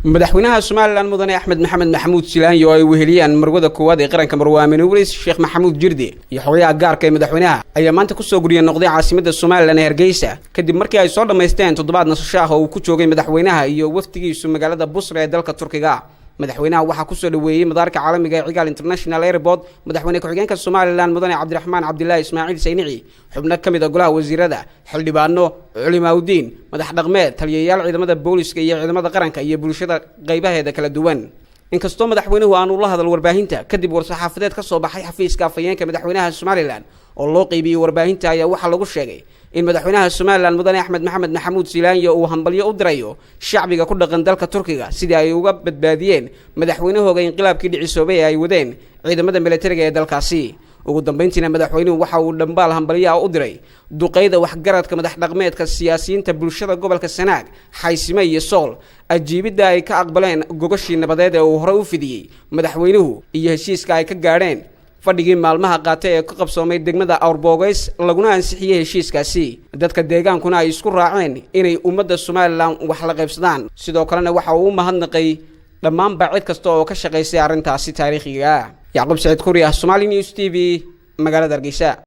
madaxweynaha Soomaaliland mudane Axmed Maxamed Maxamuud Silaanyo ay weheliyaan marwada koowaad ee qaranka Marwaamin Waris Sheekh Maxamuud Jirde iyo xogayaha gaarka ee madaxweynaha ayaa maanta ku soo guriyay noqday caasimadda Soomaaliland ee Hargeysa kadib markii ay soo dhameysteen toddobaad nasasho ah oo uu ku joogay madaxweynaha iyo waftigiisu magaalada Busra ee dalka Turkiga. madaxweynaha waxa ku soo dhaweeyay madaarka caalamiga ee Cigaal International Airport madaxweyne ku-xigeenka Soomaaliland mudane Cabdiraxmaan Cabdullaahi Ismaaciil Saynici xubno kamid ah golaha wasiirada xildhibaano culimaawidiin madax dhaqameed taliyayaal ciidamada booliska iyo ciidamada qaranka iyo bulshada qaybaheeda kala duwan. inkastoo madaxweynuhu aanu la hadal warbaahinta kadib war-saxaafadeed ka soo baxay xafiiska afayeenka madaxweynaha Soomaaliland oo loo qaybiyay warbaahinta ayaa waxa lagu sheegay in madaxweynaha Soomaaliland mudane Axmed Maxamed Maxamuud Silaanyo uu hambalyo u dirayo shacbiga ku dhaqan dalka Turkiga sidii ay uga badbaadiyeen madaxweynahooda inqilaabkii dhicisoobay ay wadeen ciidamada militariga ee dalkaasi. ugu dambeyntiina madaxweynuhu waxa uu dhambaal hambalyo u diray duqeyda waxgaradka madax dhaqameedka siyaasiyiinta bulshada gobolka Sanaag Xaysime iyo Sool ajiibida ay ka aqbaleen gogashii nabadeed ee uu hore u fidiyay madaxweynuhu iyo heshiiska ay ka gaadheen fadhigii maalmaha qaatay ee ku qabsoomay degmada Awrbogays laguna ansixiyay heshiiskaasi. dadka deegaankuna ay isku raaceen inay ummadda Soomaaliland wax la qaybsadaan sidoo kalena waxa uu mahadnaqay dhammaan cid kasta oo ka shaqeysay arrintaasi taariikhiga ah. Yacqub Saciid Kuriya, Somali News TV, magaalada Hargeysa.